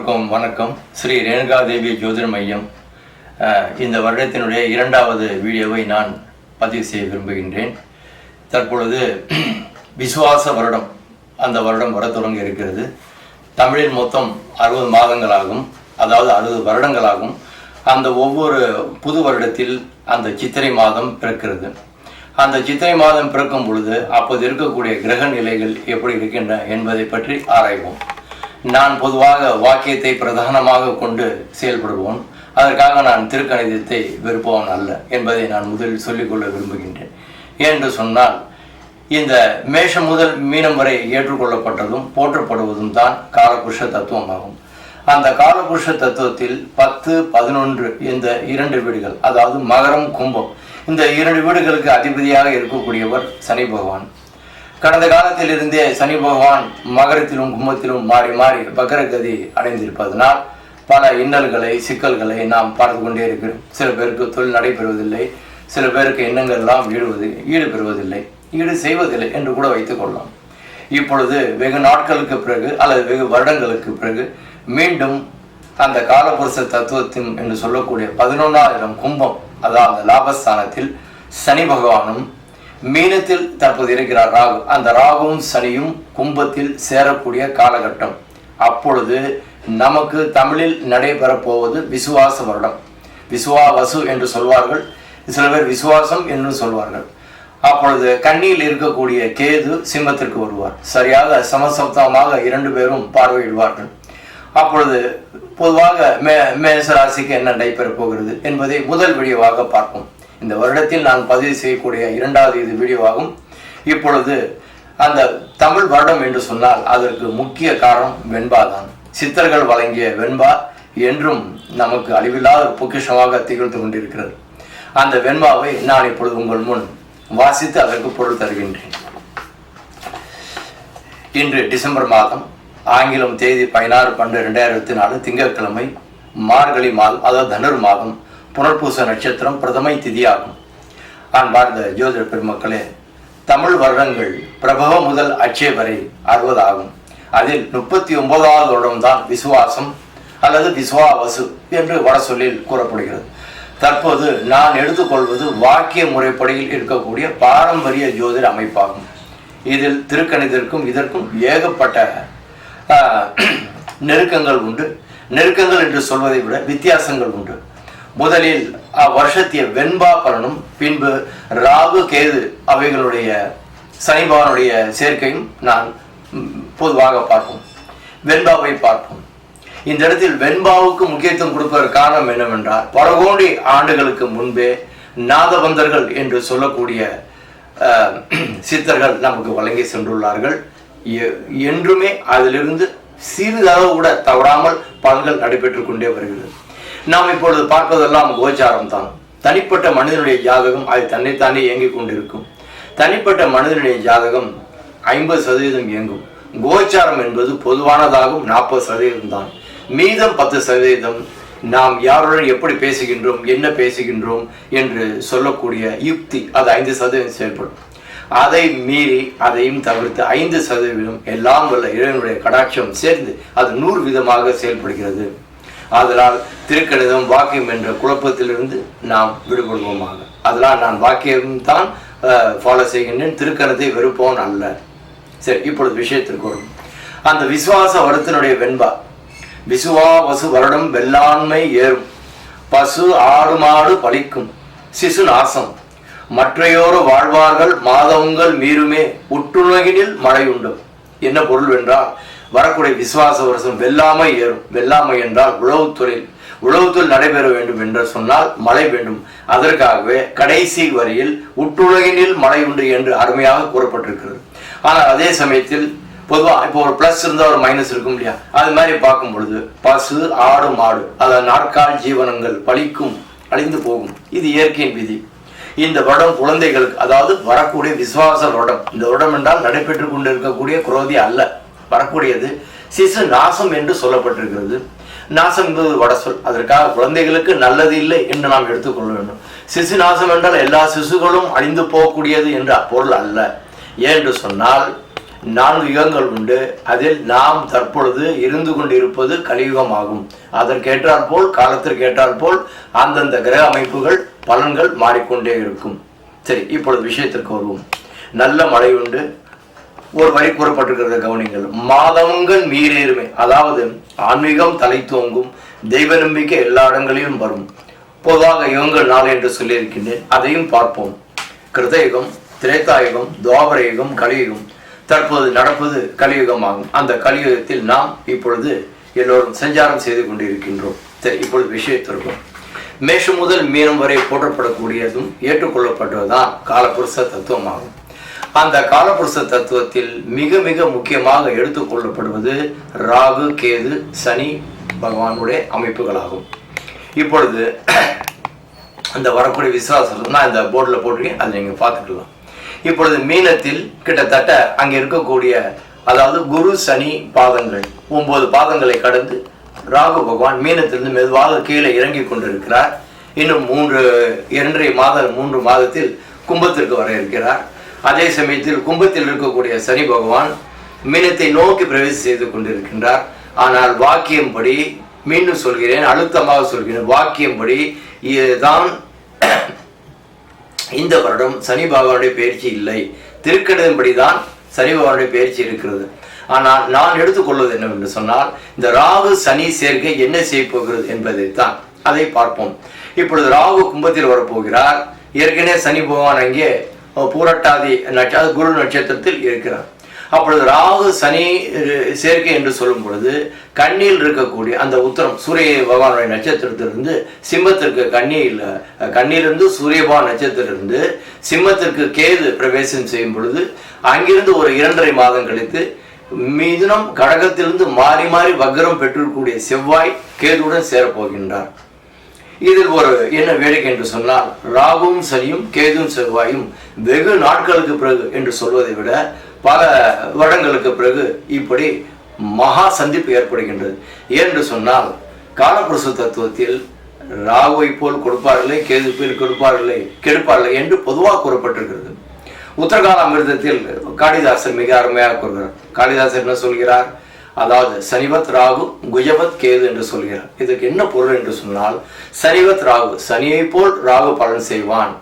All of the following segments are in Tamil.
எல்லோருக்கும் வணக்கம். ஸ்ரீ ரேணுகா தேவி ஜோதிட மையம் இந்த வருடத்தினுடைய இரண்டாவது வீடியோவை நான் பதிவு செய்ய விரும்புகின்றேன். தற்பொழுது விசுவாச வருடம், அந்த வருடம் வர தொடங்க இருக்கிறது. தமிழில் மொத்தம் 60 மாதங்களாகும், அதாவது 60 வருடங்களாகும். அந்த ஒவ்வொரு புது வருடத்தில் அந்த சித்திரை மாதம் பிறக்கிறது. அந்த சித்திரை மாதம் பிறக்கும் பொழுது அப்போது இருக்கக்கூடிய கிரக நிலைகள் எப்படி இருக்கின்றன என்பதை பற்றி ஆராய்வோம். நான் பொதுவாக வாக்கியத்தை பிரதானமாக கொண்டு செயல்படுவோம். அதற்காக நான் திருக்கணிதத்தை வெறுப்பவன் அல்ல என்பதை நான் முதலில் சொல்லிக்கொள்ள விரும்புகின்றேன். ஏனென்று சொன்னால், இந்த மேஷம் முதல் மீனம் வரை ஏற்றுக்கொள்ளப்பட்டதும் போற்றப்படுவதும் தான் காலபுருஷ தத்துவமாகும். அந்த காலபுருஷ தத்துவத்தில் 10, 11 இந்த 2 வீடுகள், அதாவது மகரம், கும்பம், இந்த 2 வீடுகளுக்கு அதிபதியாக இருக்கக்கூடியவர் சனி பகவான். கடந்த காலத்தில் இருந்தே சனி பகவான் மகரத்திலும் கும்பத்திலும் மாறி மாறி வக்ரகதி அடைந்திருப்பதனால் பல இன்னல்களை, சிக்கல்களை நாம் பார்த்து கொண்டே இருக்கிறோம். சில பேருக்கு தொழில் நடைபெறுவதில்லை, சில பேருக்கு எண்ணங்கள்லாம் ஈடுபெறுவதில்லை, ஈடு செய்வதில்லை என்று கூட வைத்துக் கொள்ளலாம். இப்பொழுது வெகு நாட்களுக்கு பிறகு அல்லது வெகு வருடங்களுக்கு பிறகு மீண்டும் அந்த காலபுருஷ தத்துவத்தின் என்று சொல்லக்கூடிய 11ஆம் இடம் கும்பம், அதாவது லாபஸ்தானத்தில் சனி பகவானும், மீனத்தில் தற்போது இருக்கிறார் ராகு. அந்த ராகுவும் சனியும் கும்பத்தில் சேரக்கூடிய காலகட்டம். அப்பொழுது நமக்கு தமிழில் நடைபெறப் போவது விசுவாச வருடம். விசுவாவசு என்று சொல்வார்கள், சில பேர் விசுவாசம் என்று சொல்வார்கள். அப்பொழுது கன்னியில் இருக்கக்கூடிய கேது சிம்மத்திற்கு வருவார். சரியாக சமசப்தமாக 2 பேரும் பார்வையிடுவார்கள். அப்பொழுது பொதுவாக மேசராசிக்கு என்ன நடைபெறப் போகிறது என்பதை முதல் வீடியோவாக பார்ப்போம். இந்த வருடத்தில் நான் பதிவு செய்யக்கூடிய 2வது இது வீடியோவாகும். இப்பொழுது அந்த தமிழ் வருடம் என்று சொன்னால் அதற்கு முக்கிய காரணம் வெண்பா தான். சித்தர்கள் வழங்கிய வெண்பா என்றும் நமக்கு அழிவில்லாத பொக்கிஷமாக திகழ்ந்து கொண்டிருக்கிறது. அந்த வெண்பாவை நான் இப்பொழுது உங்கள் முன் வாசித்து அதற்கு பொருள் தருகின்றேன். இன்று டிசம்பர் மாதம், ஆங்கிலம் தேதி 16/12/2004 திங்கட்கிழமை, மார்கழி மாதம், அதாவது தனுர் மாதம், புனர்பூச நட்சத்திரம், பிரதமை திதியாகும். அன்பார்ந்த ஜோதிட பெருமக்களே, தமிழ் வருடங்கள் பிரபவ முதல் அட்சய வரை 60 ஆகும். அதில் 39வது வருடம்தான் விசுவாசம் அல்லது விசுவாவசு என்று வட சொல்லில் கூறப்படுகிறது. தற்போது நான் எடுத்துக்கொள்வது வாக்கிய முறைப்படியில் இருக்கக்கூடிய பாரம்பரிய ஜோதிட அமைப்பாகும். இதில் திருக்கணிதற்கும் இதற்கும் ஏகப்பட்ட நெருக்கங்கள் உண்டு. நெருக்கங்கள் என்று சொல்வதை விட வித்தியாசங்கள் உண்டு. முதலில் வருஷத்திய வெண்பா பலனும், பின்பு ராகு கேது அவைகளுடைய சனிபகவானுடைய சேர்க்கையும் நான் பொதுவாக பார்ப்போம். வெண்பாவை பார்ப்போம். இந்த இடத்தில் வெண்பாவுக்கு முக்கியத்துவம் கொடுப்பதற்கு காரணம் என்னவென்றால், பல கோடி ஆண்டுகளுக்கு முன்பே நாதபந்தர்கள் என்று சொல்லக்கூடிய சித்தர்கள் நமக்கு வழங்கி சென்றுள்ளார்கள். என்றுமே அதிலிருந்து சிறிதளவு கூட தவறாமல் பலன்கள் நடைபெற்றுக் கொண்டே வருகிறது. நாம் இப்பொழுது பார்ப்பதெல்லாம் கோச்சாரம் தான். தனிப்பட்ட மனிதனுடைய ஜாதகம் அது தன்னைத்தானே இயங்கிக் கொண்டிருக்கும். தனிப்பட்ட மனிதனுடைய ஜாதகம் 50% இயங்கும். கோச்சாரம் என்பது பொதுவானதாகும் 40% தான். மீதம் 10% நாம் யாருடன் எப்படி பேசுகின்றோம், என்ன பேசுகின்றோம் என்று சொல்லக்கூடிய யுக்தி, அது 5% செயல்படும். அதை மீறி அதையும் தவிர்த்து 5% எல்லாம் வல்ல இறைவனுடைய கடாட்சம் சேர்ந்து அது 100% செயல்படுகிறது. அதனால் திருக்கணிதம் வாக்கியம் என்ற குழப்பத்திலிருந்து நாம் விடுபடுவோமாக. அதனால் நான் வாக்கியம்தான் ஃபாலோ செய்கின்றேன், திருக்கணிதத்தை வெறுப்போன் அல்ல. சரி, இப்பொழுது விஷயத்திற்கு வரும். அந்த விசுவாச வருடத்தினுடைய வெண்பா, விசுவாவசு வருடம் வெள்ளாண்மை ஏறும், பசு ஆடு மாடு பலிக்கும், சிசு நாசம், மற்றையோரு வாழ்வார்கள் மாதவங்கள் மீறுமே, உற்றுலகினில் மழை உண்டும். என்ன பொருள் என்றால், வரக்கூடிய விசுவாச வருஷம் வெள்ளாமை ஏறும். வெள்ளாமை என்றால் உழவு தொழில் நடைபெற வேண்டும் என்று சொன்னால் மழை வேண்டும். அதற்காகவே கடைசி வரியில் உற்றுலகினில் மழை உண்டு என்று அருமையாக கூறப்பட்டிருக்கிறது. ஆனால் அதே சமயத்தில் பொதுவாக இப்போ ஒரு பிளஸ் இருந்தால் ஒரு மைனஸ் இருக்கும் இல்லையா, அது மாதிரி பார்க்கும் பொழுது பசு ஆடு மாடு, அதாவது நாற்கால் ஜீவனங்கள் பலிக்கும், அழிந்து போகும். இது இயற்கையின் விதி. இந்த வருடம் குழந்தைகளுக்கு, அதாவது வரக்கூடிய விசுவாச வருடம், இந்த வருடம் என்றால் நடைபெற்று கொண்டு இருக்கக்கூடிய குரோதி அல்ல, வரக்கூடியது சிசு நாசம் என்று சொல்லப்பட்டிருக்கிறது. நாசம் என்பது வட சொல். அதற்காக குழந்தைகளுக்கு நல்லது இல்லை என்று நாம் எடுத்துக்கொள்ள வேண்டும். சிசு நாசம் என்றால் எல்லா சிசுகளும் அழிந்து போகக்கூடியது என்ற பொருள் அல்ல. ஏன் என்று சொன்னால், 4 யுகங்கள் உண்டு. அதில் நாம் தற்பொழுது இருந்து கொண்டிருப்பது கலியுகம் ஆகும். அதற்கேற்றால் போல் காலத்திற்கேற்றால் போல் அந்தந்த கிரக அமைப்புகள் பலன்கள் மாறிக்கொண்டே இருக்கும். சரி, இப்பொழுது விஷயத்திற்கு வருவோம். நல்ல மழை உண்டு. ஒரு வரி கூறப்பட்டிருக்கிறத கவனிங்கள். மாதவங்கள் மீறேறுமே, அதாவது ஆன்மீகம் தலை தோங்கும், தெய்வ நம்பிக்கை எல்லா இடங்களிலும் வரும். பொதுவாக யுகங்கள் 4 என்று சொல்லியிருக்கின்றேன். அதையும் பார்ப்போம். கிருதயுகம், திரேதாயுகம், துவாபர யுகம், கலியுகம். தற்போது நடப்பது கலியுகம் ஆகும். அந்த கலியுகத்தில் நாம் இப்பொழுது எல்லோரும் சஞ்சாரம் செய்து கொண்டிருக்கின்றோம். சரி, இப்பொழுது விஷயத்திற்கும் மேஷம் முதல் மீனம் வரை போற்றப்படக்கூடியதும் ஏற்றுக்கொள்ளப்பட்டதுதான் காலபுருஷ தத்துவமாகும். அந்த காலபுருஷ தத்துவத்தில் மிக மிக முக்கியமாக எடுத்துக்கொள்ளப்படுவது ராகு, கேது, சனி பகவானுடைய அமைப்புகளாகும். இப்பொழுது அந்த வரக்கூடிய விசுவாசம் நான் இந்த போர்டில் போட்டிருக்கேன், அதை நீங்கள் பார்த்துக்கலாம். இப்பொழுது மீனத்தில் கிட்டத்தட்ட அங்கே இருக்கக்கூடிய, அதாவது குரு சனி பாதங்கள் 9 பாதங்களை கடந்து ராகு பகவான் மீனத்திலிருந்து மெதுவாக கீழே இறங்கி கொண்டிருக்கிறார். இன்னும் 3 மாதத்தில் கும்பத்திற்கு வர இருக்கிறார். அதே சமயத்தில் கும்பத்தில் இருக்கக்கூடிய சனி பகவான் மீனத்தை நோக்கி பிரவேசம் செய்து கொண்டிருக்கின்றார். ஆனால் வாக்கியம்படி, மீண்டும் சொல்கிறேன், அழுத்தமாக சொல்கிறேன், வாக்கியம்படி இதுதான் இந்த வருடம் சனி பகவானுடைய பயிற்சி இல்லை. திருக்கணிதன்படிதான் சனி பகவானுடைய பயிற்சி இருக்கிறது. ஆனால் நான் எடுத்துக்கொள்வது என்னவென்று சொன்னால், இந்த ராகு சனி சேர்க்கை என்ன செய்ய போகிறது என்பதைத்தான். அதை பார்ப்போம். இப்பொழுது ராகு கும்பத்தில் வரப்போகிறார். ஏற்கனவே சனி பகவான் அங்கே பூரட்டாதி குரு நட்சத்திரத்தில் இருக்கிறார். அப்பொழுது ராகு சனி சேர்க்கை என்று சொல்லும் பொழுது கண்ணியில் இருக்கக்கூடிய அந்த உத்தரம் சூரிய பகவானுடைய நட்சத்திரத்திலிருந்து சிம்மத்திற்கு கண்ணியிலிருந்து சூரிய பகவான் நட்சத்திரத்திலிருந்து சிம்மத்திற்கு கேது பிரவேசம் செய்யும் பொழுது அங்கிருந்து ஒரு 2.5 மாதம் கழித்து மிதுனம் கடகத்திலிருந்து மாறி மாறி வக்ரம் பெற்றிருக்கக்கூடிய செவ்வாய் கேதுடன் சேரப்போகின்றார். இதில் ஒரு என்ன வேடிக்கை என்று சொன்னால், ராகுவும் சனியும் கேதுவும் செவ்வாயும் வெகு நாட்களுக்கு பிறகு என்று சொல்வதை விட பல வருடங்களுக்கு பிறகு இப்படி மகா சந்திப்பு ஏற்படுகின்றது. என்று சொன்னால், காலபுருஷ தத்துவத்தில் ராகுவை போல் கொடுப்பார்களே, கேது போல் கொடுப்பார்களே, கெடுப்பார்களே என்று பொதுவாக கூறப்பட்டிருக்கிறது. உத்தரகால அமிர்தத்தில் காளிதாசர் மிக அருமையாக கூறுகிறார். காளிதாசர் என்ன சொல்கிறார்? அதாவது சனிவத் ராகு குஜவத் கேது என்று சொல்கிறார். இதற்கு என்ன பொருள் என்று சொன்னால், சனிவத் ராகு சனியை போல் ராகு பலன் செய்வான்,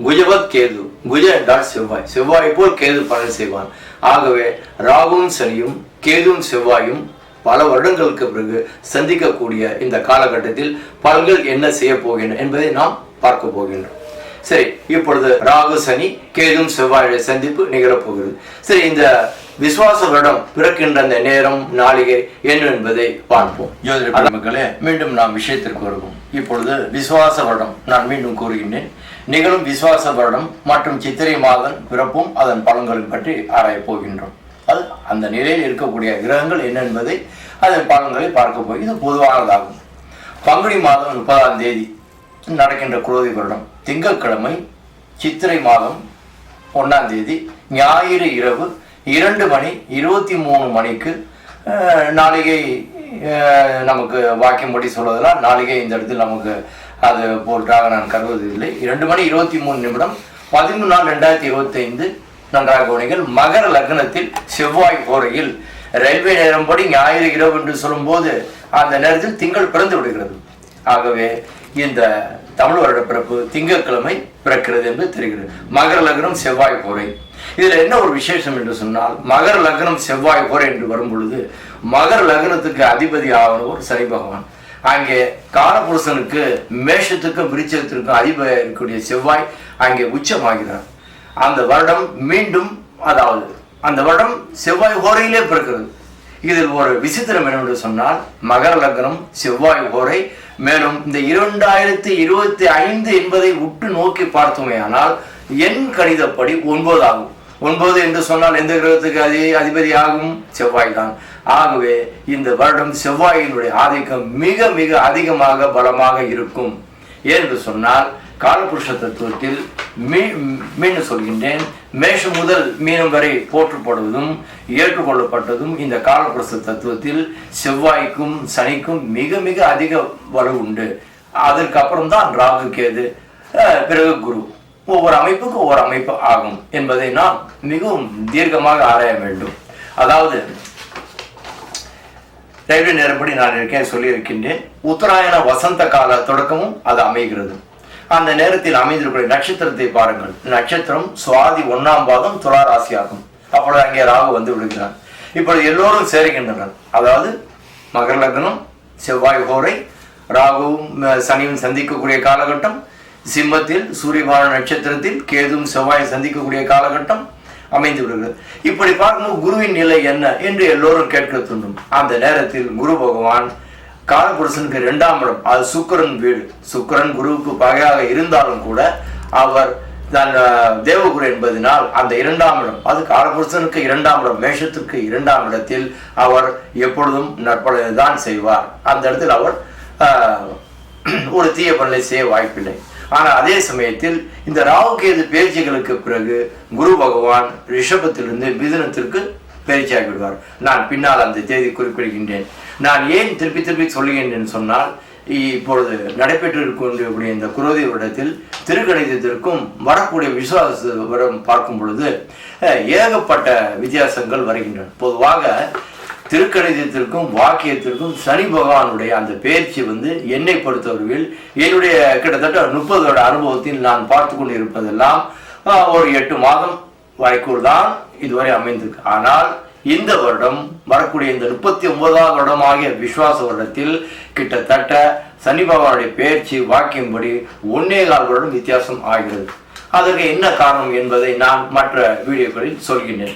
குஜவத் கேது குஜ என்றால் செவ்வாய், செவ்வாய் போல் கேது பலன் செய்வான். ஆகவே ராகுவும் சனியும் கேதுவும் செவ்வாயும் பல வருடங்களுக்கு பிறகு சந்திக்கக்கூடிய இந்த காலகட்டத்தில் பலன்கள் என்ன செய்ய போகின்றன என்பதை நாம் பார்க்க போகின்றோம். சரி, இப்பொழுது ராகு சனி கேதும் செவ்வாயுடைய சந்திப்பு நிகழப்போகிறது. சரி, இந்த விசுவாச வருடம் பிறக்கின்ற அந்த நேரம் நாளிகை என்ன என்பதை பார்ப்போம். ஜோதிட மக்களே, மீண்டும் நாம் விஷயத்திற்கு வருவோம். இப்பொழுது விசுவாச வருடம் நான் மீண்டும் கூறுகின்றேன். நிகழும் விசுவாச வருடம் மற்றும் சித்திரை மாதம் பிறப்பும் அதன் பலன்களை பற்றி ஆராயப் போகின்றோம். அது அந்த நிலையில் இருக்கக்கூடிய கிரகங்கள் என்ன என்பதை அதன் பலன்களை பார்க்க போய் இது பொதுவானதாகும். பங்குனி மாதம் 30ஆம் தேதி நடக்கின்ற குரோதி வருடம் திங்கட்கிழமை சித்திரை மாதம் 1ஆம் தேதி ஞாயிறு இரவு 2:23 நாளிகை நமக்கு வாக்கியம்படி சொல்வதெல்லாம் நாளிகை இந்த இடத்தில் நமக்கு அது போன்றாக நான் கருதுவதில்லை. 2:23 13/4/2025 நன்றாக கவனிங்கள். மகர லக்னத்தில் செவ்வாய் கோரையில் ரயில்வே நேரம்படி ஞாயிறு இரவு என்று சொல்லும்போது அந்த நேரத்தில் திங்கள் பிறந்து விடுகிறது. ஆகவே இந்த தமிழ் வருட பிறப்பு திங்கட்கிழமை பிறக்கிறது என்று தெரிகிறது. மகர லக்னம் செவ்வாய் கோரை. இதில் என்ன ஒரு விசேஷம் என்று சொன்னால், மகர லக்னம் செவ்வாய் கோரை என்று வரும் பொழுது மகர லக்னத்துக்கு அதிபதி ஆகிறவர் சனி பகவான். அங்கே காலபுருஷனுக்கு மேஷத்துக்கும் விருச்சிகத்திற்கும் அதிபதி இருக்கக்கூடிய செவ்வாய் அங்கே உச்சமாகிறார். அந்த வருடம் மீண்டும், அதாவது அந்த வருடம் செவ்வாய் கோரையிலே பிறக்கிறது. இதில் ஒரு விசித்திரம் என்னவென்று சொன்னால், மகர லக்னம் செவ்வாய் கோரை. மேலும் இந்த 2025 என்பதை உற்று நோக்கி பார்த்தோமே ஆனால் எண் கணிதப்படி 9 ஆகும். 9 என்று சொன்னால் எந்த கிரகத்துக்கு அதிபதி ஆகும்? செவ்வாய் தான். ஆகவே இந்த வருடம் செவ்வாயினுடைய ஆதிக்கம் மிக மிக அதிகமாக பலமாக இருக்கும். என்று சொன்னால் காலபுருஷ தத்துவத்தில் மீண்டும் சொல்கின்றேன், மேஷம் முதல் மீனம் வரை போற்றப்படுவதும் ஏற்றுக்கொள்ளப்பட்டதும் இந்த காலபுருஷ தத்துவத்தில் செவ்வாய்க்கும் சனிக்கும் மிக மிக அதிக வலு உண்டு. அதற்கப்புறம் தான் ராகு கேது, பிறகு குரு. ஒவ்வொரு அமைப்புக்கும் ஒவ்வொரு அமைப்பு ஆகும் என்பதை நாம் மிகவும் தீர்க்கமாக ஆராய வேண்டும். அதாவது ரயில்வே நேரப்படி நான் இருக்கேன் சொல்லியிருக்கின்றேன். உத்தராயண வசந்த கால தொடக்கமும் அது அமைகிறது. அந்த நேரத்தில் அமைந்திருக்கிற நட்சத்திரத்தை பாருங்கள். நட்சத்திரம் சுவாதி 1ஆம் பாதம் துலா ராசி ஆகும். அப்பொழுது அங்கே ராகு வந்து விடுகிறார். இப்பொழுது எல்லோரும் சேருகின்றனர். அதாவது மகர லக்னம், செவ்வாய் ஹோரை, ராகுவும் சனியும் சந்திக்கக்கூடிய காலகட்டம், சிம்மத்தில் சூரியபான நட்சத்திரத்தில் கேதுவும் செவ்வாய் சந்திக்கக்கூடிய காலகட்டம் அமைந்து விடுகிறது. இப்படி பார்க்கும்போது குருவின் நிலை என்ன என்று எல்லோரும் கேட்க தூண்டும். அந்த நேரத்தில் குரு பகவான் காலபுருஷனுக்கு 2ஆம் இடம், அது சுக்கிரன் வீடு. சுக்கிரன் குருவுக்கு பகையாக இருந்தாலும் கூட அவர் தன் தேவகுரு என்பதனால் அந்த 2ஆம் இடம், அது காலபுருஷனுக்கு 2ஆம் இடம், மேஷத்திற்கு 2ஆம் இடத்தில் அவர் எப்பொழுதும் நற்பலனை தான் செய்வார். அந்த இடத்தில் அவர் ஒரு தீய பலனை செய்ய வாய்ப்பில்லை. ஆனால் அதே சமயத்தில் இந்த ராகு கேது பயிற்சிகளுக்கு பிறகு குரு பகவான் ரிஷபத்திலிருந்து மிதுனத்திற்கு பயிற்சியாகி விடுவார். நான் பின்னால் அந்த தேதி குறிப்பிடுகின்றேன். நான் ஏன் திருப்பி திருப்பி சொல்லுகின்றேன் சொன்னால், இப்பொழுது நடைபெற்று இருக்கக்கூடிய இந்த குரோதி வருடத்தில் திருக்கணிதத்திற்கும் வரக்கூடிய விசுவாச வருடம் பார்க்கும் பொழுது ஏகப்பட்ட வித்தியாசங்கள் வருகின்றன. பொதுவாக திருக்கணிதத்திற்கும் வாக்கியத்திற்கும் சனி பகவானுடைய அந்த பயிற்சி வந்து என்னை பொறுத்தவரையில் என்னுடைய கிட்டத்தட்ட 30 வருட அனுபவத்தில் நான் பார்த்து கொண்டு இருப்பதெல்லாம் ஒரு 8 மாதம் வரைக்குள் தான் இதுவரை அமைந்திருக்கு. ஆனால் இந்த வருடம் வரக்கூடிய இந்த 39ஆம் வருடமாகிய விசுவாச வருடத்தில் கிட்டத்தட்ட சனி பகவானுடைய பயிற்சி வாக்கியம்படி 1.25 வருடம் வித்தியாசம் ஆகிறது. அதற்கு என்ன காரணம் என்பதை நான் மற்ற வீடியோக்களில் சொல்கின்றேன்.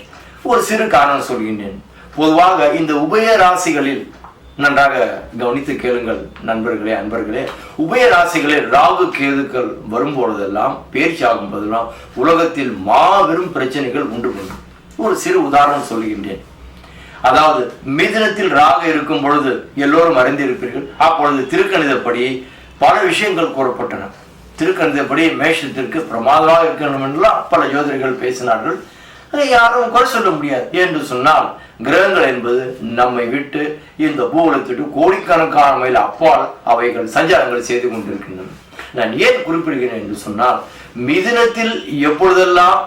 ஒரு சிறு காரணம் சொல்கின்றேன். பொதுவாக இந்த உபய ராசிகளில் நன்றாக கவனித்து கேளுங்கள் நண்பர்களே, அன்பர்களே. உபய ராசிகளில் ராகு கேதுக்கள் வரும்பொழுதெல்லாம், பயிற்சி ஆகும் போதெல்லாம் உலகத்தில் மாபெரும் பிரச்சனைகள் உண்டு பண்ணும். ஒரு சிறு உதாரணம் சொல்கின்றேன். அதாவது மிதுனத்தில் ராகு இருக்கும் பொழுது எல்லோரும் அறிந்திருப்பீர்கள். அப்பொழுது திருக்கணிதப்படி பல விஷயங்கள் கூறப்பட்டன. திருக்கணிதப்படி மேஷத்திற்கு பிரமாதமாக இருக்கணும் என்றெல்லாம் பல ஜோதிடர்கள் பேசினார்கள். அதை யாரும் குறை சொல்ல முடியாது. என்று சொன்னால் கிரகங்கள் என்பது நம்மை விட்டு இந்த பூகோளத்திற்கு கோடிக்கணக்கான மைல் அப்பால் அவைகள் சஞ்சாரங்கள் செய்து கொண்டிருக்கின்றன. நான் ஏன் குறிப்பிடுகிறேன் என்று சொன்னால், மிதுனத்தில் எப்பொழுதெல்லாம்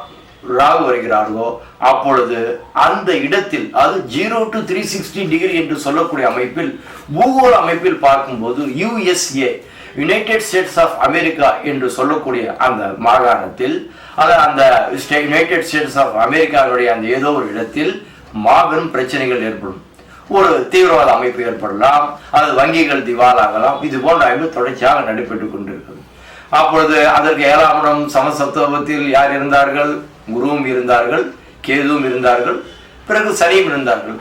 ராகு வருகிறார்களோ அப்பொழுது அந்த இடத்தில், அது 0 to 360 டிகிரி என்று சொல்லக்கூடிய அமைப்பில், பூகோள அமைப்பில் பார்க்கும்போது USA united states of America என்று சொல்லக்கூடிய அந்த மாகாணத்தில், அந்த யுனைடெட் ஸ்டேட்ஸ் ஆஃப் அமெரிக்காவுடைய அந்த ஏதோ ஒரு இடத்தில் மாபெரும் பிரச்சனைகள் ஏற்படும். ஒரு தீவிரவாத அமைப்பு ஏற்படலாம், அது வங்கிகள் திவாலாகலாம். இது போன்ற அமைப்பு தொடர்ச்சியாக நடைபெற்றுக் கொண்டிருக்கிறது. அப்பொழுது அதற்கு 7ஆம் இடம் சமசப்தமத்தில் யார் இருந்தார்கள்? குருவும் இருந்தார்கள், கேதுவும் இருந்தார்கள், பிறகு சனியும் இருந்தார்கள்.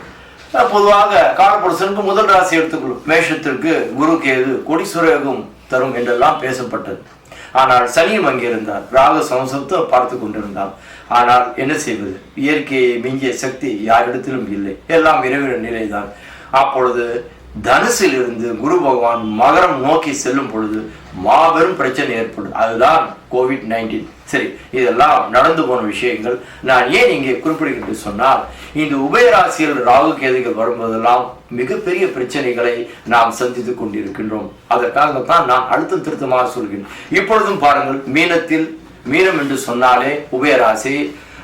பொதுவாக காலபுருஷனுக்கு முதல் ராசி எடுத்துக்கொள்ளும். மேஷத்திற்கு குரு கேது கொடிசுரேகம் தரும் என்றெல்லாம் பேசப்பட்டது. ஆனால் சனியும் அங்கே இருந்தார். ராகு சமசப்த பார்த்து கொண்டிருந்தார். ஆனால் என்ன செய்வது? இயற்கையை மிஞ்சிய சக்தி யாரிடத்திலும் இல்லை. எல்லாம் இறைவன் நிலைதான். அப்பொழுது தனுசில் இருந்து குரு பகவான் மகரம் நோக்கி செல்லும் பொழுது மாபெரும் பிரச்சனை ஏற்படும். அதுதான் COVID-19. சரி, இதெல்லாம் நடந்து போன விஷயங்கள். நான் ஏன் இங்கே குறிப்பிடுகிறேன் சொன்னால், இந்த உபயராசியில் ராகு கேதுகள் வரும்போதெல்லாம் மிகப்பெரிய பிரச்சனைகளை நாம் சந்தித்துக் கொண்டிருக்கின்றோம். அதற்காகத்தான் நான் அழுத்தம் திருத்தமாக சொல்கிறேன். இப்பொழுதும் பாருங்கள், மீனம் என்று சொன்னாலே உபயராசி,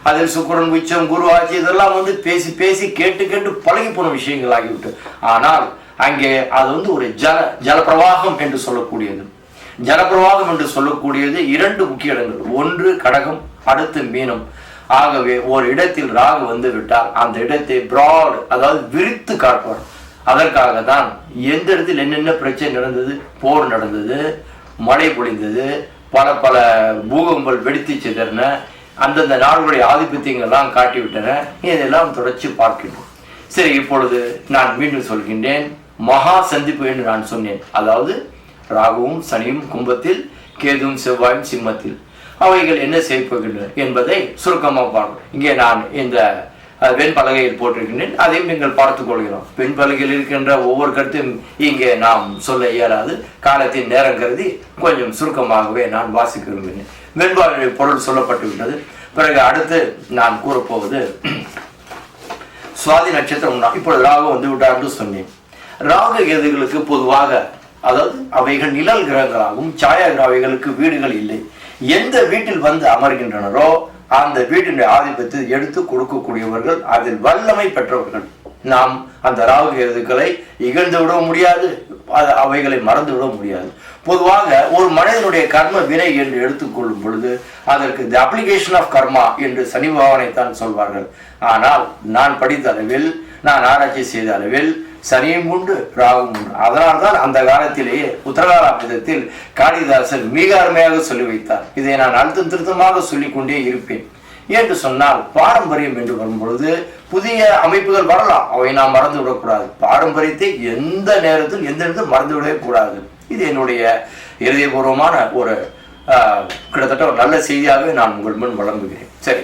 அதில் சுக்கிரன் உச்சம், குரு ஆட்சி, இதெல்லாம் வந்து பேசி பேசி கேட்டு கேட்டு பழகி போன விஷயங்கள் ஆகிவிட்டு. ஆனால் அங்கே அது ஒரு ஜலப்பிரவாகம் என்று சொல்லக்கூடியது. ஜலப்பிரவாகம் என்று சொல்லக்கூடியது 2 முக்கிய இடங்கள். ஒன்று கடகம், அடுத்து மீனம். ஆகவே ஒரு இடத்தில் ராகு வந்து விட்டால் அந்த இடத்தை பிராட், அதாவது விரித்து காட்டுவார். அதற்காக தான் எந்த இடத்தில் என்னென்ன பிரச்சனை நடந்தது, போர் நடந்தது, மழை பொழிந்தது, பல பல பூகம்பங்கள் வெடித்து சிதறின, அந்தந்த நாடுகளுடைய ஆதிபத்தியங்கள்லாம் காட்டிவிட்டன. இதெல்லாம் தொடர்ச்சி பார்க்கின்றோம். சரி, இப்பொழுது நான் மீண்டும் சொல்கின்றேன். மகா சந்திப்பு என்று நான் சொன்னேன். அதாவது ராகுவும் சனியும் கும்பத்தில், கேதுவும் செவ்வாயும் சிம்மத்தில். அவைகள் என்ன செய்யப்படுகின்றன என்பதை சுருக்கமாக பார்க்கணும். இங்கே நான் இந்த வெண்பலகையில் போட்டிருக்கின்றேன். அதையும் நீங்கள் பார்த்துக் கொள்கிறோம். வெண்பலகையில் இருக்கின்ற ஒவ்வொரு கருத்தையும் இங்கே நாம் சொல்ல இயலாது. காலத்தின் நேரம் கருதி கொஞ்சம் சுருக்கமாகவே நான் வாசிக்க விரும்பினேன். வெண்பலகை பொருள் சொல்லப்பட்டு விட்டது. பிறகு அடுத்து நான் கூறப்போவது சுவாதி நட்சத்திரம். இப்பொழுது ராகு வந்து விட்டார் என்று சொன்னேன். ராகு கேதுகளுக்கு பொதுவாக, அதாவது அவைகள் நிழல் கிரகங்களாகும். சாயா கிரகங்களுக்கு வீடுகள் இல்லை. எந்த வீட்டில் வந்து அமர்கின்றனரோ அந்த வீட்டினுடைய ஆதிபத்தை எடுத்து கொடுக்கக்கூடியவர்கள், அதில் வல்லமை பெற்றவர்கள். நாம் அந்த ராகு கேதுக்களை இகழ்ந்து விட முடியாது, அவைகளை மறந்து விட முடியாது. பொதுவாக ஒரு மனிதனுடைய கர்ம வினை என்று எடுத்துக்கொள்ளும் பொழுது அதற்கு தி அப்ளிகேஷன் ஆஃப் கர்மா என்று சனி பகவானை தான் சொல்வார்கள். ஆனால் நான் படித்த அளவில், நான் ஆராய்ச்சி செய்த அளவில் சனியும் உண்டு, ராகும் உண்டு. அதனால்தான் அந்த காலத்திலேயே உத்தரகாராமிதத்தில் காளிதாசன் மிக அருமையாக சொல்லி வைத்தார். இதை நான் அழுத்தம் திருத்தமாக சொல்லிக் கொண்டே இருப்பேன். என்று சொன்னால் பாரம்பரியம் என்று வரும்பொழுது புதிய அமைப்புகள் வரலாம், அவை நாம் மறந்து விடக்கூடாது. பாரம்பரியத்தை எந்த நேரத்தில் எந்த நேரத்தில் மறந்து விடவே கூடாது. இது என்னுடைய இதயபூர்வமான ஒரு கிட்டத்தட்ட ஒரு நல்ல செய்தியாகவே நான் உங்கள் முன் வழங்குகிறேன். சரி,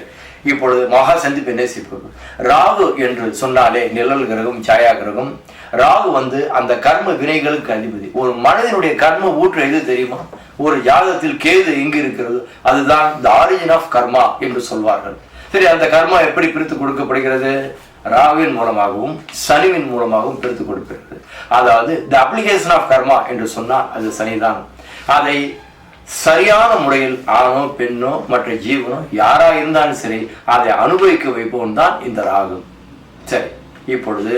இப்பொழுது மகா சந்திப்பு என்ன செய்வது? ராகு என்று சொன்னாலே நிழல் கிரகம், சாயா கிரகம். ராகு அந்த கர்ம வினைகளுக்கு அதிபதி. ஒரு மனிதனுடைய கர்ம ஊற்று எது தெரியுமா? ஒரு ஜாதகத்தில் கேது எங்கு இருக்கிறது, அதுதான் த ஆரிஜின் ஆஃப் கர்மா என்று சொல்வார்கள். சரி, அந்த கர்மா எப்படி பிரித்து கொடுக்கப்படுகிறது? ராகுவின் மூலமாகவும் சனிவின் மூலமாகவும் பிரித்து கொடுக்கிறது. அதாவது த அப்ளிகேஷன் ஆஃப் கர்மா என்று சொன்னால் அது சனிதான். அதை சரியான முறையில் ஆணோ பெண்ணோ மற்ற ஜீவனோ யாரா இருந்தாலும் சரி அதை அனுபவிக்க வைப்போம் தான் இந்த ராகு. சரி, இப்பொழுது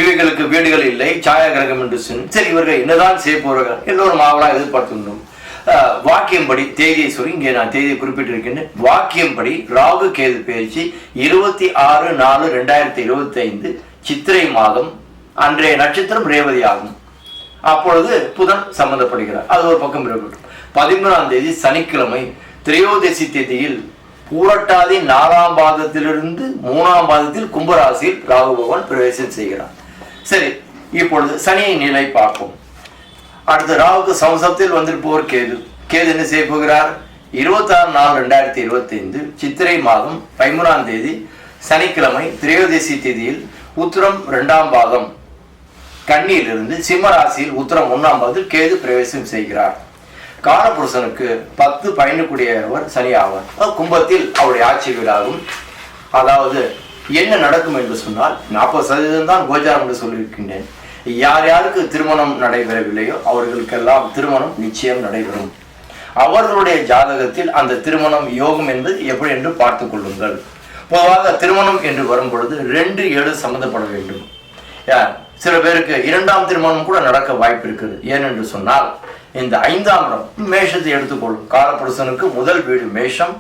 இவைகளுக்கு வீடுகள் இல்லை, சாயா கிரகம் என்று சரி, இவர்கள் என்னதான் செய்ய போறார்கள் எல்லோரும் ஆவலா எதிர்பார்த்துள்ளோம். வாக்கியம்படி தேதியை சொல்லி இங்கே நான் தேதியை குறிப்பிட்டிருக்கின்றேன். வாக்கியம்படி ராகு கேது பயிற்சி 26/4/2025 சித்திரை மாதம், அன்றைய நட்சத்திரம் ரேவதி ஆகும். அப்பொழுது புதன் சம்பந்தப்படுகிறார். அது ஒரு பக்கம் இருக்கட்டும். 13ஆம் தேதி சனிக்கிழமை திரையோதசி தேதியில் பூரட்டாதி 4ஆம் பாதத்திலிருந்து 3ஆம் பாதத்தில் கும்பராசியில் ராகு பகவான் பிரவேசம் செய்கிறார். சரி, இப்பொழுது சனியின் நிலை பார்ப்போம். அடுத்து ராகுக்கு சமசப்தில் வந்திருப்பவர் கேது. கேது என்ன செய்ய போகிறார்? 26/4/2025 சித்திரை மாதம் 13ஆம் தேதி சனிக்கிழமை திரையோதசி தேதியில் உத்திரம் 2ஆம் பாதம் கன்னியிலிருந்து சிம்மராசியில் உத்திரம் 1ஆம் பாதத்தில் கேது பிரவேசம் செய்கிறார். காலபுருஷனுக்கு 10 பயணக்கூடியவர் சனி ஆவார். கும்பத்தில் அவருடைய ஆட்சி வீடாகும். அதாவது என்ன நடக்கும் என்று சொன்னால் 40% தான் கோச்சாரம் என்று சொல்லியிருக்கின்றேன். யார் யாருக்கு திருமணம் நடைபெறவில்லையோ அவர்களுக்கெல்லாம் திருமணம் நிச்சயம் நடைபெறும். அவர்களுடைய ஜாதகத்தில் அந்த திருமணம் யோகம் என்பது எப்படி என்று பார்த்துக் கொள்ளுங்கள். பொதுவாக திருமணம் என்று வரும் பொழுது 2-7 சம்பந்தப்பட வேண்டும். சில பேருக்கு 2ஆம் திருமணம் கூட நடக்க வாய்ப்பு இருக்குது. ஏனென்று சொன்னால் இந்த 5ஆம் இடம் மேஷத்தை எடுத்துக்கொள்ளும். காலபுருஷனுக்கு முதல் வீடு மேஷம்.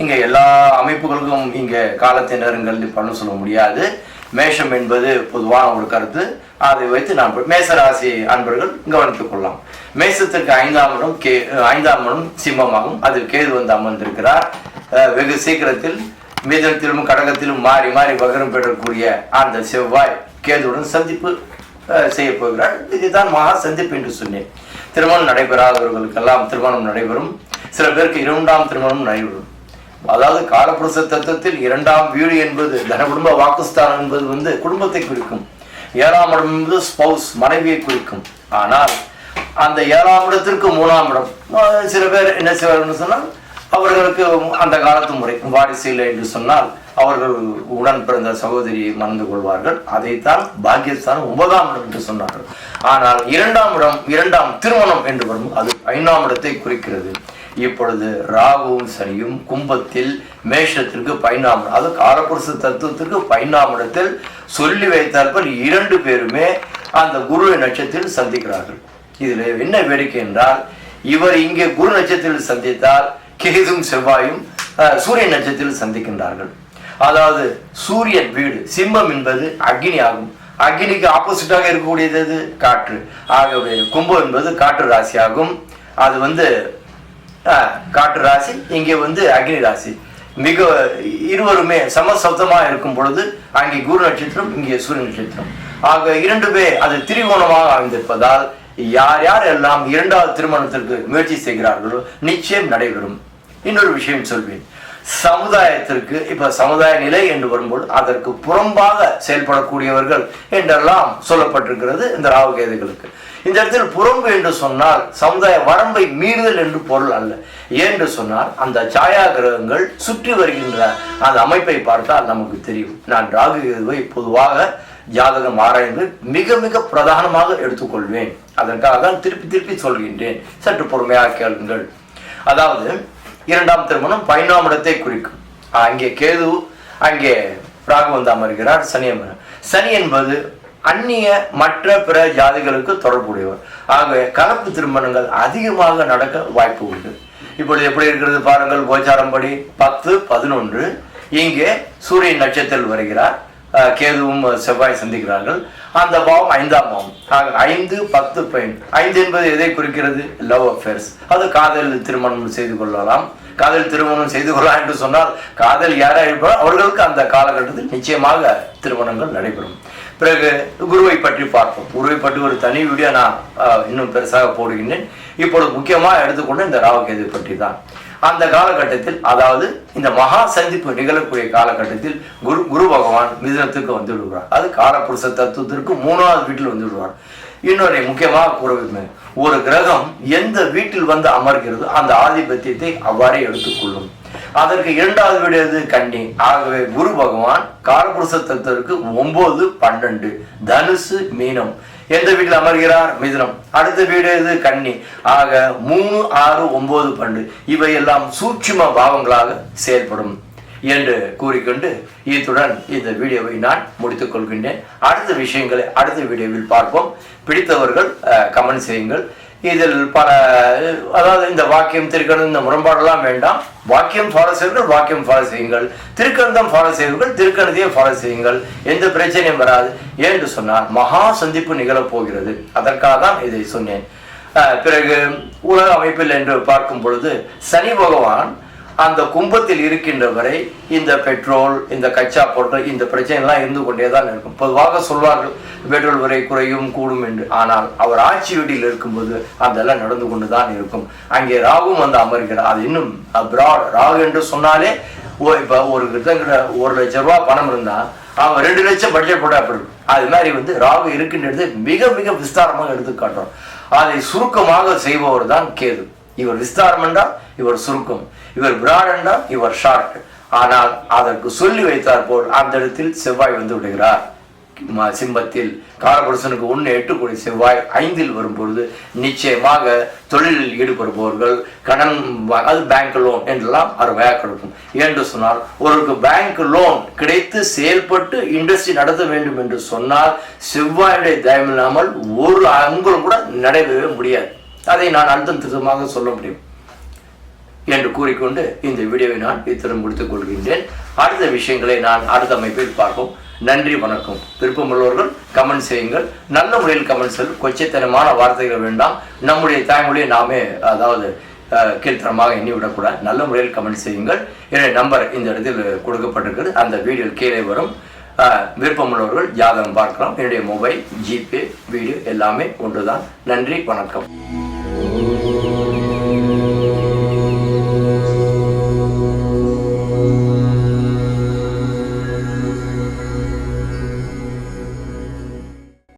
இங்க எல்லா அமைப்புகளுக்கும் இங்க காலத்தை நேரங்கள் பண்ண சொல்ல முடியாது. மேஷம் என்பது பொதுவான ஒரு கருத்து. அதை வைத்து நாம் மேசராசி அன்பர்கள் கவனித்துக் கொள்ளலாம். மேசத்திற்கு 5ஆம் இடம் சிம்மமாகும். அதில் கேது அமர்ந்திருக்கிறார். வெகு சீக்கிரத்தில் மிதனத்திலும் கடகத்திலும் மாறி மாறி வகரம் பெறக்கூடிய அந்த செவ்வாய் கேதுடன் சந்திப்பு செய்ய போகிறார். இதுதான் மகா சந்திப்பு என்று சொன்னேன். திருமணம் நடைபெறாதவர்களுக்கெல்லாம் திருமணம் நடைபெறும். சில பேருக்கு 2ஆம் திருமணம் நடைபெறும். அதாவது காலபுருஷ தத்துவத்தில் 2ஆம் வீடு என்பது தன குடும்ப வாக்குஸ்தானம் என்பது குடும்பத்தை குறிக்கும். 7ஆம் இடம் என்பது ஸ்பௌஸ் மனைவியை குறிக்கும். ஆனால் அந்த 7ஆம் இடத்திற்கு 3ஆம் இடம் சில பேர் என்ன செய்வார்கள் சொன்னால் அவர்களுக்கு அந்த காலத்து முறை வாரிசு இல்லை என்று சொன்னால் அவர்கள் உடன் பிறந்த சகோதரியை மறந்து கொள்வார்கள். அதைத்தான் பாக்கியஸ்தானம் 9ஆம் இடம் என்று சொன்னார்கள். ஆனால் 2ஆம் இடம் 2ஆம் திருமணம் என்று வரும் அது 5ஆம் இடத்தை குறிக்கிறது. இப்பொழுது ராகுவும் சனியும் கும்பத்தில் மேஷத்திற்கு 15ஆம் இடம், அது காலபுருஷ தத்துவத்திற்கு 15ஆம் இடத்தில் சொல்லி வைத்தார்கள். 2 பேருமே அந்த குரு நட்சத்திரத்தில் சந்திக்கிறார்கள். இதுல என்ன வேடிக்கை என்றால் இவர் இங்கே குரு நட்சத்திரத்தில் சந்தித்தால் கேதும் செவ்வாயும் சூரிய நட்சத்திரத்தில் சந்திக்கின்றார்கள். அதாவது சூரியன் வீடு சிம்மம் என்பது அக்னி ஆகும். அக்னிக்கு ஆப்போசிட்டாக இருக்கக்கூடியது காற்று. ஆகவே கும்பம் என்பது காற்று ராசி ஆகும். அது காற்று ராசி, இங்கே அக்னி ராசி. மிக இருவருமே சமசப்தமா இருக்கும் பொழுது அங்கே குரு நட்சத்திரம், இங்கே சூரிய நட்சத்திரம். ஆக 2 அது திரிகோணமாக அமைந்திருப்பதால் யார் யார் எல்லாம் 2ஆவது திருமணத்திற்கு முயற்சி செய்கிறார்களோ நிச்சயம் நடைபெறும். இன்னொரு விஷயம் சொல்வேன். சமுதாயத்திற்கு இப்ப சமுதாய நிலை என்று வரும்போது அதற்கு புறம்பாக செயல்படக்கூடியவர்கள் என்றெல்லாம் சொல்லப்பட்டிருக்கிறது இந்த ராகு கேதுகளுக்கு. இந்த இடத்தில் புறம்பு என்று சொன்னால் சமுதாய வரம்பை மீறுதல் என்று பொருள் அல்ல. ஏன்று சொன்னால் அந்த சாயா கிரகங்கள் சுற்றி வருகின்ற அந்த அமைப்பை பார்த்தால் நமக்கு தெரியும். நான் ராகு கேதுவை பொதுவாக ஜாதகம் ஆராய்ந்து மிக மிக பிரதானமாக எடுத்துக்கொள்வேன். அதற்காக தான் திருப்பி திருப்பி சொல்கின்றேன், சற்று பொறுமையாக கேளுங்கள். அதாவது இரண்டாம் திருமணம் 5ஆம் இடத்தை குறிக்கும். அங்கே கேது, அங்கே ராகு வந்து அமர்கிறார், சனி அமர். சனி என்பது அந்நிய மற்ற பிற ஜாதிகளுக்கு தொடர்புடையவர். ஆகவே கலப்பு திருமணங்கள் அதிகமாக நடக்க வாய்ப்பு உண்டு. இப்பொழுது எப்படி இருக்கிறது பாருங்கள். கோச்சாரம்படி 10, 11 இங்கே சூரியன் நட்சத்திரத்தில் வருகிறார், கேதுவும் செவ்வாய் சந்திக்கிறார்கள். அந்த பாவம் 5ஆம் பாவம். ஆக 5, 10, 15. 5 என்பது எதை குறிக்கிறது? Love affairs. அது காதல் திருமணம் செய்து கொள்ளலாம். காதல் திருமணம் செய்து கொள்ளலாம் என்று சொன்னால் காதல் யாராக இருப்பாரோ அவர்களுக்கு அந்த காலகட்டத்தில் நிச்சயமாக திருமணங்கள் நடைபெறும். பிறகு குருவை பற்றி பார்ப்போம். குருவை பற்றி ஒரு தனி வீடியோ நான் இன்னும் பெருசாக போடுகின்றேன். இப்பொழுது முக்கியமாக எடுத்துக்கொண்டு இந்த ராகுகேது பற்றி தான். அந்த காலகட்டத்தில், அதாவது இந்த மகா சந்திப்பு நிகழக்கூடிய காலகட்டத்தில் குரு பகவான் மிதுனத்துக்கு வந்து விடுவார். அது காலபுருஷ தத்துவத்திற்கு 3ஆவது வீட்டில் வந்து விடுவார். இன்னொரு முக்கியமாக கூற விரும்புகிறேன், ஒரு கிரகம் எந்த வீட்டில் வந்து அமர்கிறதோ அந்த ஆதிபத்தியத்தை அவ்வாறே எடுத்துக்கொள்ளும். அதற்கு 2வது வீடு எது? கன்னி. ஆகவே குரு பகவான் காலபுருஷ தத்துவத்திற்கு 9, 12 தனுசு, மீனம். எந்த வீட்டில் அமர்கிறார்? மிதுனம். அடுத்த வீடு எது? கன்னி. ஆக 3, 6, 9, 12 இவையெல்லாம் சூட்சும பாவங்களாக செயல்படும் என்று கூறிக்கொண்டு இத்துடன் இந்த வீடியோவை நான் முடித்துக் கொள்கின்றேன். அடுத்த விஷயங்களை அடுத்த வீடியோவில் பார்ப்போம். பிடித்தவர்கள் கமெண்ட் செய்யுங்கள். இதில் பல, அதாவது இந்த வாக்கியம் திருக்கணிதம் இந்த முரண்பாடெல்லாம் வேண்டாம். வாக்கியம் ஃபாலோ செய்வர்கள் வாக்கியம் ஃபாலோ செய்யுங்கள், திருக்கணிதம் ஃபாலோ செய்வர்கள் திருக்கணிதையை ஃபாலோ செய்யுங்கள். எந்த பிரச்சனையும் வராது. என்று சொன்னால் மகா சந்திப்பு நிகழப் போகிறது. அதற்காக தான் இதை சொன்னேன். பிறகு உலக அமைப்பில் என்று பார்க்கும் பொழுது சனி பகவான் அந்த கும்பத்தில் இருக்கின்ற வரை இந்த பெட்ரோல், இந்த கச்சா பொருட்கள், இந்த பிரச்சனைலாம் இருந்து கொண்டே தான் இருக்கும். பொதுவாக சொல்வார்கள் பெட்ரோல் விலை குறையும் கூடும் என்று. ஆனால் அவர் ஆட்சி வீட்டில் இருக்கும்போது அதெல்லாம் நடந்து கொண்டு தான் இருக்கும். அங்கே ராகும் வந்து அமர்கிறார். அது இன்னும் பிராட். ராகு என்று சொன்னாலே இப்போ ஒரு கிட்ட 1 லட்சம் ரூபாய் பணம் இருந்தால் அவன் 2 லட்சம் பட்ஜெட் போட அப்படி இருக்கும். அது மாதிரி வந்து ராகு இருக்கின்றது மிக மிக விஸ்தாரமாக எடுத்து காட்டுறோம். அதை சுருக்கமாக செய்பவர் தான் கேது. இவர் விஸ்தாரம் என்றால் இவர் சுருக்கம், இவர் பிராட் என்றால் இவர் ஷார்ட். ஆனால் அதற்கு சொல்லி வைத்தார் போல் அந்த இடத்தில் செவ்வாய் வந்து விடுகிறார். சிம்பத்தில் காலபுருஷனுக்கு 1, 8 கோடி செவ்வாய் 5இல் வரும்பொழுது நிச்சயமாக தொழிலில் ஈடுபடுபவர்கள் கடன், அது பேங்க் லோன் என்றெல்லாம் அருமையாக கொடுக்கும். என்று சொன்னால் ஒருக்கு பேங்க் லோன் கிடைத்து செயல்பட்டு இண்டஸ்ட்ரி நடத்த வேண்டும் என்று சொன்னால் செவ்வாயுடைய தயவு இல்லாமல் ஒரு அங்குலம் கூட நடைபெறவே முடியாது. அதை நான் அழுத்தம் திருத்தமாக சொல்ல முடியும் என்று கூறிக்கொண்டு இந்த வீடியோவை நான் இத்துடன் முடித்துக் கொள்கின்றேன். அடுத்த விஷயங்களை நான் அடுத்த அமைப்பில் பார்ப்போம். நன்றி, வணக்கம். விருப்பமுள்ளவர்கள் கமெண்ட் செய்யுங்கள். நல்ல முறையில் கமெண்ட் செய்யுங்கள். கொச்சைத்தனமான வார்த்தைகள் வேண்டாம். நம்முடைய தாய்மொழியை நாமே, அதாவது கீழ்த்தரமாக எண்ணிவிடக்கூடாது. நல்ல முறையில் கமெண்ட் செய்யுங்கள். என்னுடைய நம்பர் இந்த இடத்தில் கொடுக்கப்பட்டிருக்கிறது. அந்த வீடியோ கீழே வரும். விருப்பமுள்ளவர்கள் ஜாதகம் பார்க்கலாம். என்னுடைய மொபைல், ஜிபே, வீடியோ எல்லாமே ஒன்றுதான். நன்றி, வணக்கம்.